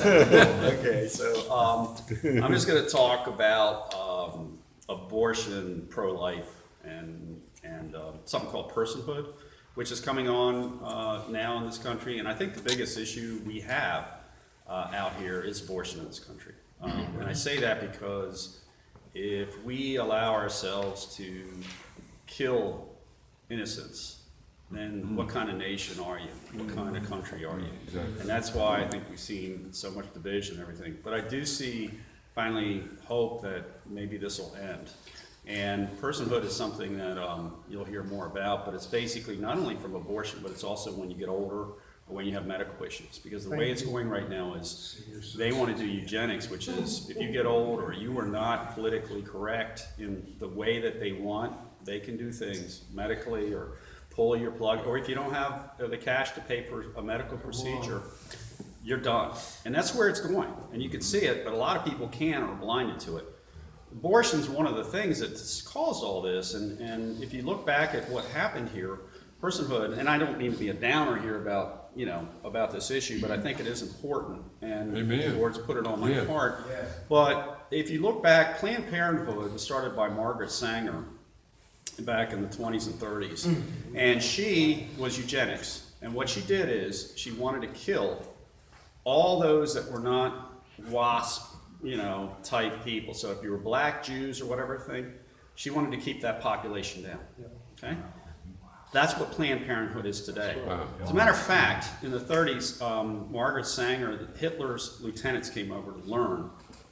Okay, so I'm just going to talk about abortion, pro-life, and something called personhood, which is coming on now in this country. And I think the biggest issue we have out here is abortion in this country. And I say that because if we allow ourselves to kill innocents, then what kind of nation are you? What kind of country are you? Exactly. And that's why I think we've seen so much division and everything. But I do see finally hope that maybe this will end. And personhood is something that you'll hear more about, but it's basically not only from abortion, but it's also when you get older or when you have medical issues. Because the way it's going right now is they want to do eugenics, which is if you get old or you are not politically correct in the way that they want, they can do things medically or pull your plug, or if you don't have the cash to pay for a medical procedure, you're done. And that's where it's going. And you can see it, but a lot of people can't or are blinded to it. Abortion's one of the things that's caused all this, and if you look back at what happened here, personhood, and I don't mean to be a downer here about, about this issue, but I think it is important, and Amen. the Lord's put it on my Yeah. heart. But if you look back, Planned Parenthood was started by Margaret Sanger back in the 20s and 30s, and she was eugenics, and what she did is she wanted to kill all those that were not WASP, type people. So if you were black, Jews, or whatever thing, she wanted to keep that population down. Okay, that's what Planned Parenthood is today. Wow. As a matter of fact, in the 30s, Margaret Sanger, Hitler's lieutenants came over to learn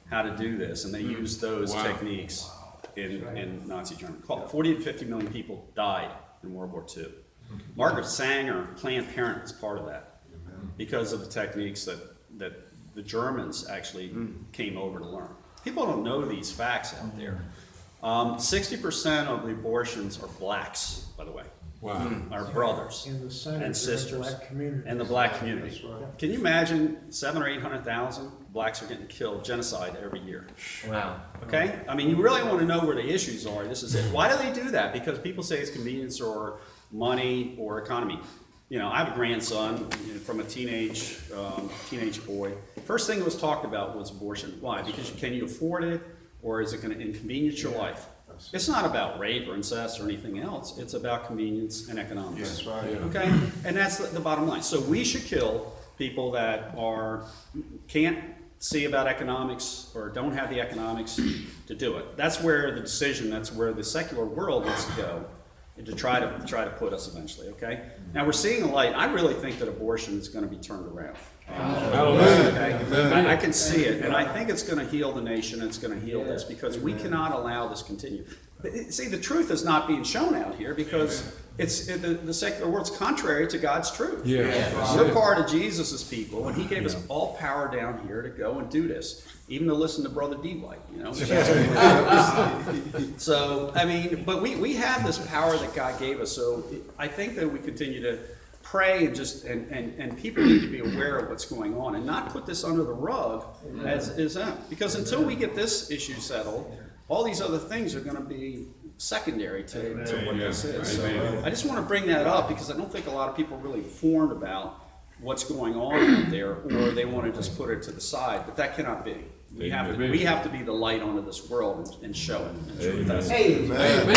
how to do this, and they used those techniques in Nazi Germany. 40 to 50 million people died in World War II. Margaret Sanger, Planned Parenthood, was part of that because of the techniques that the Germans actually came over to learn. People don't know these facts out there. 60% of the abortions are blacks, by the way. Wow. Our brothers In the Senate, and sisters black community. and the black community. That's right. Can you imagine 700,000 or 800,000 blacks are getting killed, genocide every year? Wow. Okay? I mean, you really want to know where the issues are. This is it. Why do they do that? Because people say it's convenience or money or economy. I have a grandson from a teenage boy. First thing that was talked about was abortion. Why? Because can you afford it, or is it going to inconvenience your life? It's not about rape or incest or anything else. It's about convenience and economics. That's right. Yeah. Okay? And that's the bottom line. So we should kill people that can't see about economics or don't have the economics to do it. That's where the secular world needs to go, and to try to put us eventually, okay? Now we're seeing a light. I really think that abortion is going to be turned around. Hallelujah. I can see it, and I think it's going to heal the nation. It's going to heal this because we cannot allow this continue. But see, the truth is not being shown out here because the secular world's contrary to God's truth. Yeah. We're part of Jesus's people, and He gave us all power down here to go and do this, even to listen to Brother Dwight. So I mean, but we have this power that God gave us. So I think that we continue to pray and people need to be aware of what's going on and not put this under the rug because until we get this issue settled, all these other things are going to be secondary to what this is. So I just want to bring that up because I don't think a lot of people are really informed about what's going on out there, or they want to just put it to the side, but that cannot be. We have to be the light onto this world and show it. And show it. Amen.